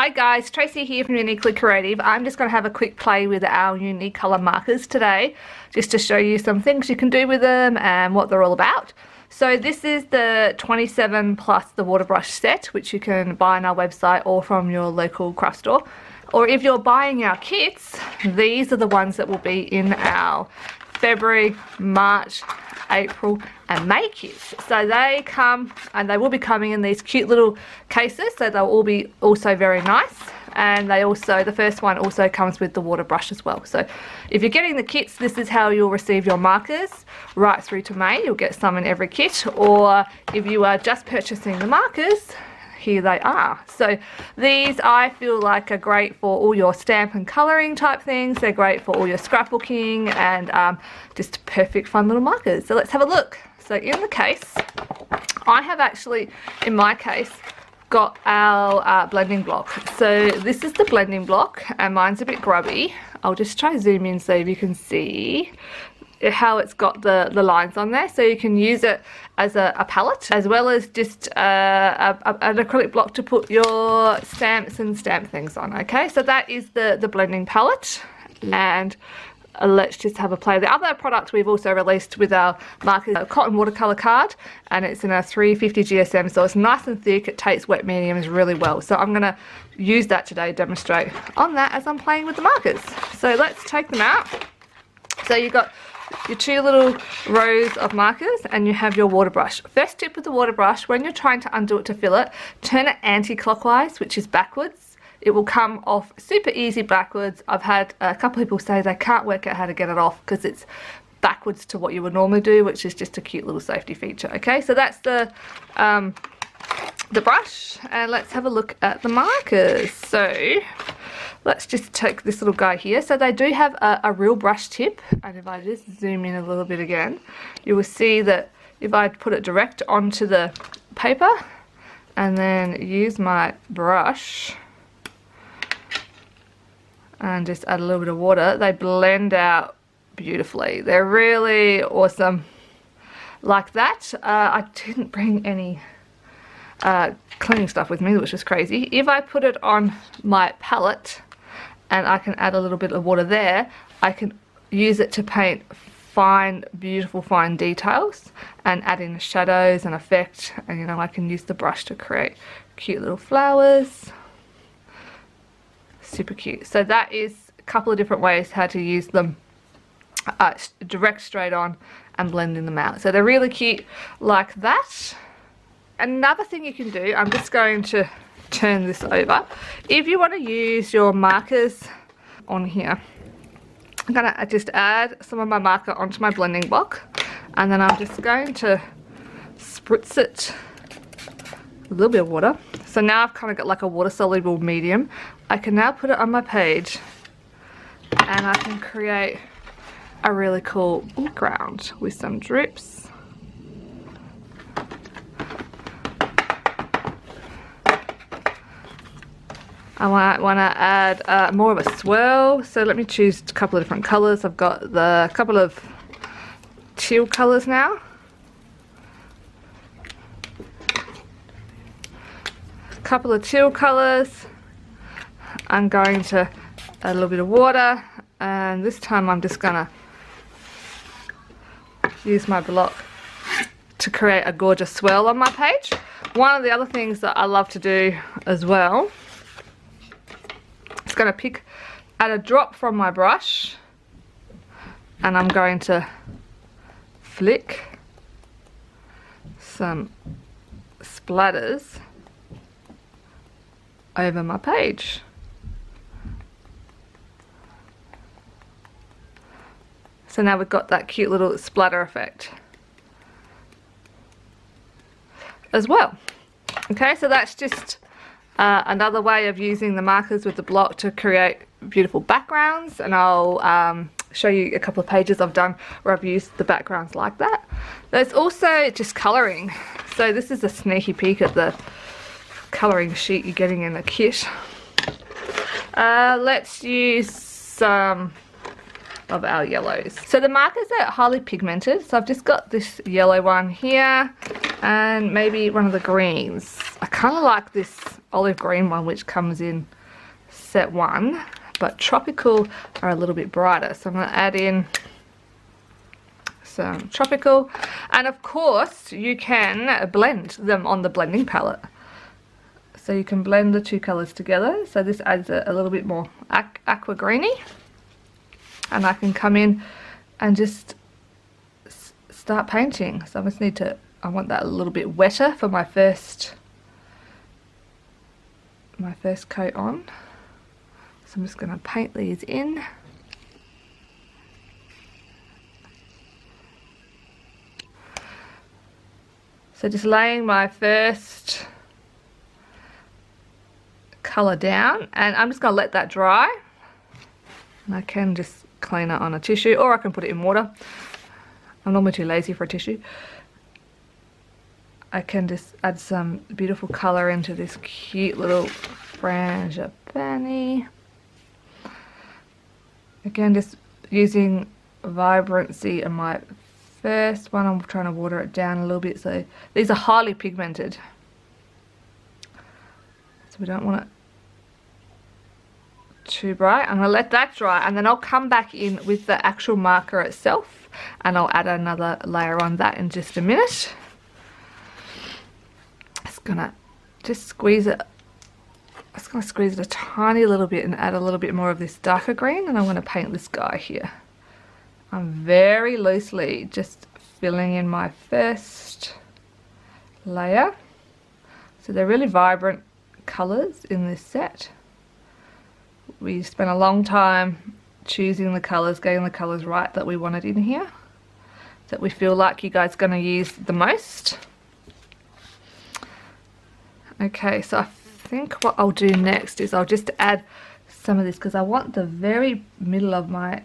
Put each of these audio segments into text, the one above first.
Hi guys, Tracy here from Uniquely Creative. I'm just going to have a quick play with our UNIQOLOUR markers today, just to show you some things you can do with them and what they're all about. So this is the 27 plus the water brush set, which you can buy on our website or from your local craft store. Or if you're buying our kits, these are the ones that will be in our February, March, April and May kits. So they come, and they will be coming in these cute little cases, so they'll all be also very nice. And they also, the first one also comes with the water brush as well. So if you're getting the kits, this is how you'll receive your markers right through to May. You'll get some in every kit. Or if you are just purchasing the markers, here they are. So these I feel like are great for all your stamp and colouring type things. They're great for all your scrapbooking and just perfect fun little markers. So let's have a look. So in the case, I have actually, in my case, got our blending block. So this is the blending block and mine's a bit grubby. I'll just try zoom in so you can see how it's got the lines on there, so you can use it as a palette as well as just an acrylic block to put your stamps and stamp things on. Okay, so that is the blending palette, and let's just have a play. The other product we've also released with our markers, a cotton watercolor card, and it's in a 350 GSM, so it's nice and thick. It takes wet mediums really well, so I'm going to use that today, demonstrate on that as I'm playing with the markers. So let's take them out. So you've got your two little rows of markers and you have your water brush. First tip with the water brush, when you're trying to undo it to fill it, turn it anti-clockwise, which is backwards. It will come off super easy backwards. I've had a couple of people say they can't work out how to get it off because it's backwards to what you would normally do, which is just a cute little safety feature. Okay, so that's the brush, and let's have a look at the markers. So let's just take this little guy here. So they do have a real brush tip, and if I just zoom in a little bit again, you will see that if I put it direct onto the paper and then use my brush and just add a little bit of water, they blend out beautifully. They're really awesome like that. I didn't bring any cleaning stuff with me, which is crazy. If I put it on my palette and I can add a little bit of water there, I can use it to paint fine, beautiful fine details and add in shadows and effect, and you know, I can use the brush to create cute little flowers. Super cute. So that is a couple of different ways how to use them, direct straight on and blending them out. So they're really cute like that. Another thing you can do, I'm just going to turn this over. If you want to use your markers on here, I'm going to just add some of my marker onto my blending block, and then I'm just going to spritz it with a little bit of water. So now I've kind of got like a water soluble medium. I can now put it on my page and I can create a really cool background with some drips. I might want to add more of a swirl, so let me choose a couple of different colours. I've got the couple of teal colours now. A couple of teal colours. I'm going to add a little bit of water, and this time I'm just going to use my block to create a gorgeous swirl on my page. One of the other things that I love to do as well, it's going to add a drop from my brush, and I'm going to flick some splatters over my page. So now we've got that cute little splatter effect as well. Okay, so that's just another way of using the markers with the block to create beautiful backgrounds, and I'll show you a couple of pages I've done where I've used the backgrounds like that. There's also just colouring. So this is a sneaky peek at the colouring sheet you're getting in the kit. Let's use some of our yellows. So the markers are highly pigmented, so I've just got this yellow one here and maybe one of the greens. I kind of like this olive green one which comes in set 1, but tropical are a little bit brighter, so I'm going to add in some tropical, and of course you can blend them on the blending palette. So you can blend the two colours together. So this adds a little bit more aqua greeny. And I can come in and just start painting. So I just need to, I want that a little bit wetter for my first coat on. So I'm just going to paint these in. So just laying my first colour down, and I'm just going to let that dry, and I can just clean it on a tissue, or I can put it in water. I'm normally too lazy for a tissue. I can just add some beautiful colour into this cute little frangipani. Again, just using vibrancy in my first one. I'm trying to water it down a little bit. So these are highly pigmented, so we don't want it too bright. I'm going to let that dry, and then I'll come back in with the actual marker itself, and I'll add another layer on that in just a minute. Just gonna squeeze it. I'm just going to squeeze it a tiny little bit and add a little bit more of this darker green, and I want to paint this guy here. I'm very loosely just filling in my first layer. So they're really vibrant colours in this set. We spent a long time choosing the colours, getting the colours right that we wanted in here, that we feel like you guys are going to use the most. Okay, so I think what I'll do next is I'll just add some of this, because I want the very middle of my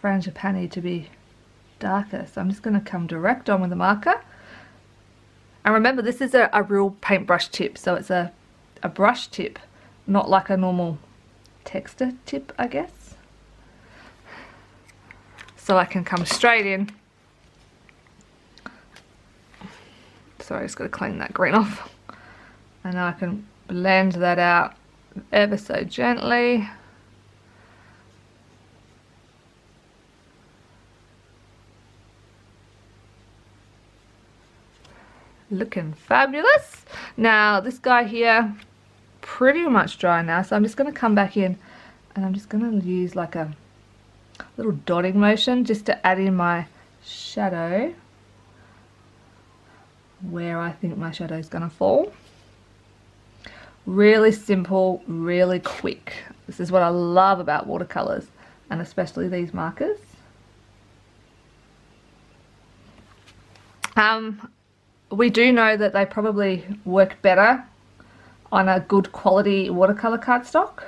frangipani to be darker. So I'm just going to come direct on with the marker. And remember, this is a real paintbrush tip, so it's a brush tip, not like a normal texture tip, I guess. So I can come straight in. Sorry, I just got to clean that green off. And now I can blend that out ever so gently. Looking fabulous. Now this guy here, pretty much dry now, so I'm just going to come back in and I'm just going to use like a little dotting motion just to add in my shadow where I think my shadow is going to fall. Really simple, really quick. This is what I love about watercolors, and especially these markers. We do know that they probably work better on a good quality watercolor cardstock.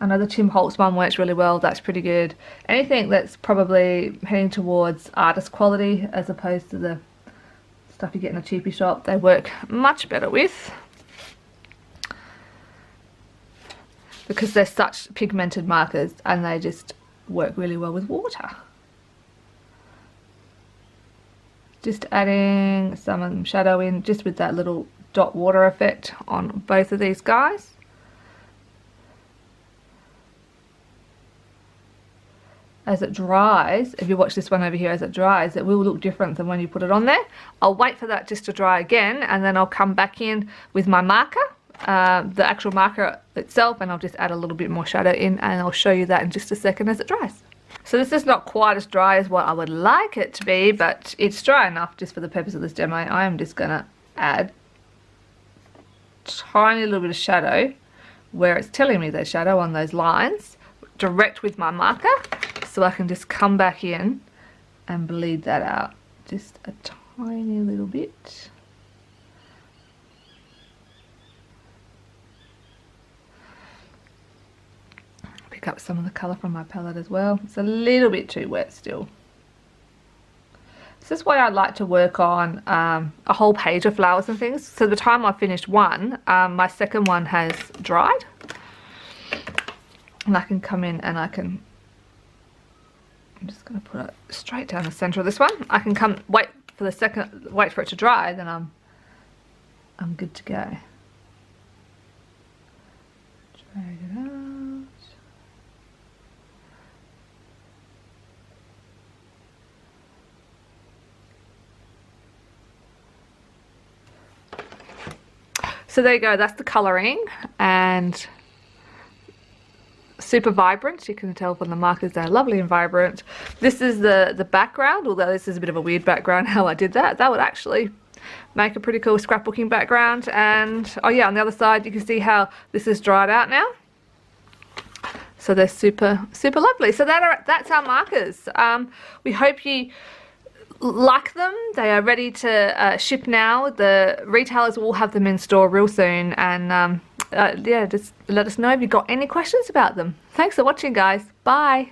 I know the Tim Holtz one works really well, that's pretty good. Anything that's probably heading towards artist quality as opposed to the stuff you get in a cheapy shop, they work much better with, because they're such pigmented markers and they just work really well with water. Just adding some shadow in just with that little dot water effect on both of these guys. As it dries, if you watch this one over here, as it dries, it will look different than when you put it on there. I'll wait for that just to dry again, and then I'll come back in with my marker, the actual marker itself, and I'll just add a little bit more shadow in, and I'll show you that in just a second as it dries. So this is not quite as dry as what I would like it to be, but it's dry enough just for the purpose of this demo. I am just going to add a tiny little bit of shadow where it's telling me there's shadow on those lines, direct with my marker, so I can just come back in and bleed that out just a tiny little bit. Pick up some of the colour from my palette as well. It's a little bit too wet still. This is why I like to work on a whole page of flowers and things. So the time I finished one, my second one has dried. And I can come in and I'm just going to put it straight down the center of this one. I can wait for it to dry, then I'm good to go. Drag it out. So there you go, that's the colouring, and super vibrant. You can tell from the markers they're lovely and vibrant. This is the background, although this is a bit of a weird background how I did that. That would actually make a pretty cool scrapbooking background. And oh yeah, on the other side you can see how this is dried out now. So they're super lovely. So that's our markers. We hope you like them. They are ready to ship now. The retailers will have them in store real soon, and yeah, just let us know if you've got any questions about them. Thanks for watching, guys. Bye.